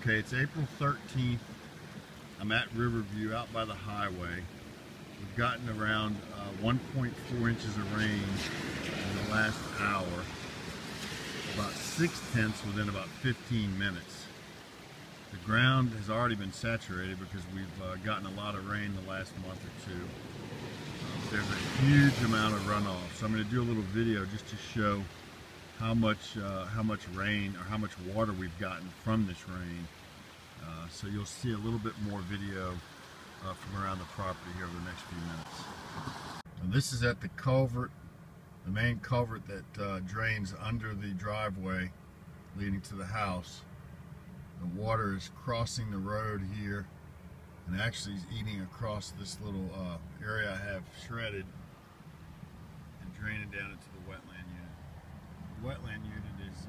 Okay, it's April 13th. I'm at Riverview out by the highway. We've gotten around 1.4 inches of rain in the last hour, about 6/10 within about 15 minutes. The ground has already been saturated because we've gotten a lot of rain the last month or two. There's a huge amount of runoff, so I'm going to do a little video just to show how much rain or how much water we've gotten from this rain. So you'll see a little bit more video from around the property here over the next few minutes. And this is at the culvert, the main culvert that drains under the driveway leading to the house. The water is crossing the road here and actually is eating across this little area I have shredded and draining down into the wetland unit. The wetland unit is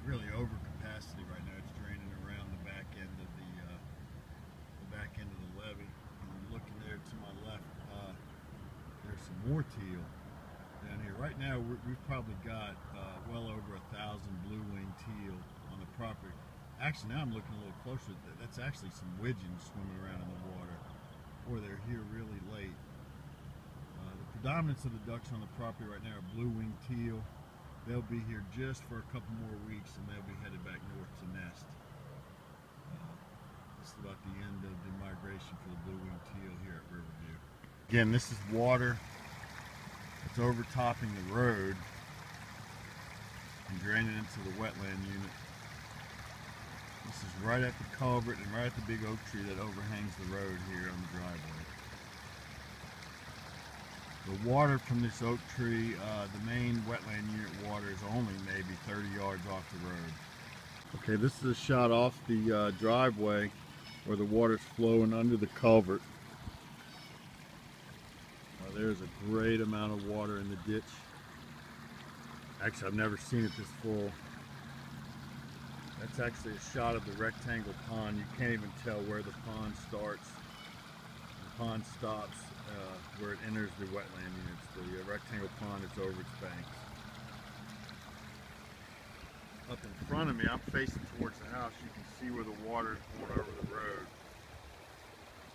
really over capacity right now. It's draining around the back end of the levee. And I'm looking there to my left. There's some more teal down here. Right now we've probably got well over 1,000 blue-winged teal on the property. Actually, now I'm looking a little closer. That's actually some widgeons swimming around in the water, or they're here really late. The predominance of the ducks on the property right now are blue-winged teal. They'll be here just for a couple more weeks and they'll be headed back north to nest. This is about the end of the migration for the blue-winged teal here at Riverview. Again, this is water that's overtopping the road and draining into the wetland unit. This is right at the culvert and right at the big oak tree that overhangs the road here on the driveway. The water from this oak tree, the main wetland unit water is only maybe 30 yards off the road. Okay, this is a shot off the driveway where the water's flowing under the culvert. There's a great amount of water in the ditch. Actually, I've never seen it this full. That's actually a shot of the rectangle pond. You can't even tell where the pond starts. The pond stops where it enters the wetland units. The rectangle pond is over its banks. Up in front of me, I'm facing towards the house. You can see where the water is going over the road.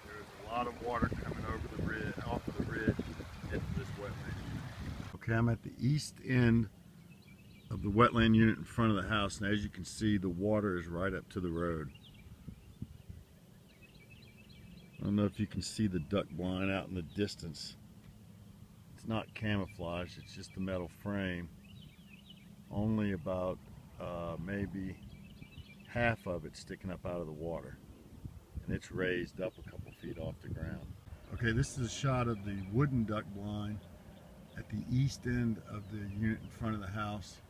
There's a lot of water coming over the ridge, off of the ridge into this wetland unit. Okay, I'm at the east end of the wetland unit in front of the house, and as you can see, the water is right up to the road. I don't know if you can see the duck blind out in the distance. It's not camouflage, it's just the metal frame. Only about maybe half of it sticking up out of the water, and it's raised up a couple feet off the ground. Okay, this is a shot of the wooden duck blind at the east end of the unit in front of the house.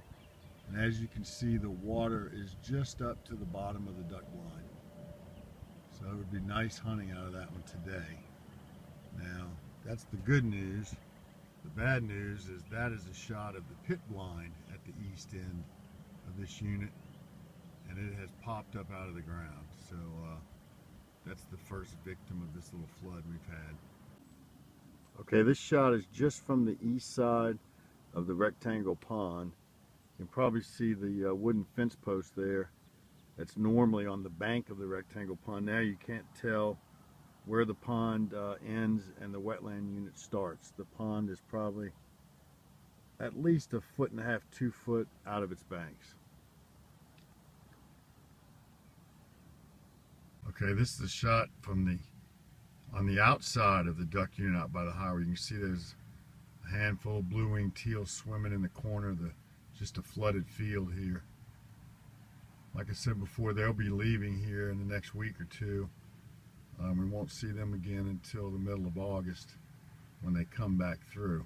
And as you can see, the water is just up to the bottom of the duck blind. So it would be nice hunting out of that one today. Now, that's the good news. The bad news is that is a shot of the pit blind at the east end of this unit, and it has popped up out of the ground. So that's the first victim of this little flood we've had. Okay, this shot is just from the east side of the rectangle pond. You can probably see the wooden fence post there. That's normally on the bank of the rectangle pond. Now you can't tell where the pond ends and the wetland unit starts. The pond is probably at least 1.5 to 2 foot out of its banks. Okay, this is a shot from on the outside of the duck unit out by the highway. You can see there's a handful of blue-winged teal swimming in the corner of just a flooded field here. Like I said before, they'll be leaving here in the next week or two. We won't see them again until the middle of August when they come back through.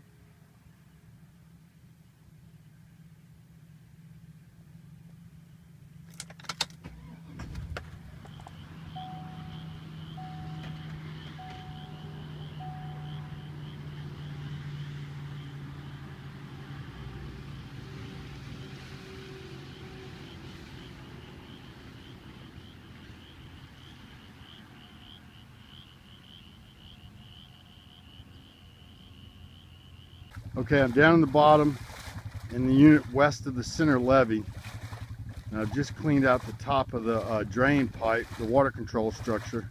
Okay, I'm down in the bottom in the unit west of the center levee. And I've just cleaned out the top of the drain pipe, the water control structure,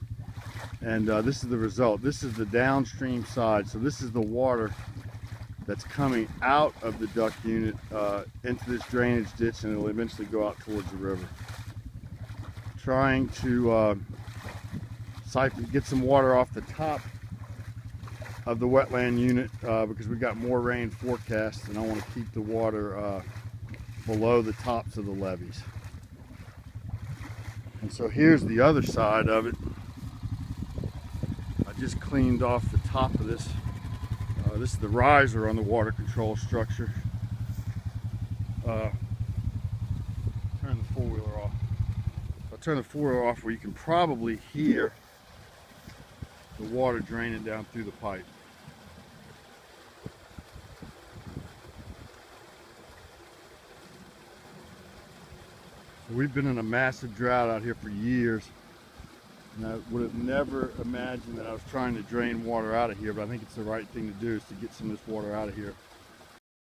and this is the result. This is the downstream side, so this is the water that's coming out of the duct unit into this drainage ditch, and it'll eventually go out towards the river. Trying to get some water off the top of the wetland unit because we've got more rain forecast, and I want to keep the water below the tops of the levees. And so here's the other side of it. I just cleaned off the top of this. This is the riser on the water control structure. Turn the four-wheeler off. I'll turn the four-wheeler off where you can probably hear the water draining down through the pipe. We've been in a massive drought out here for years, and I would have never imagined that I was trying to drain water out of here, but I think it's the right thing to do, is to get some of this water out of here.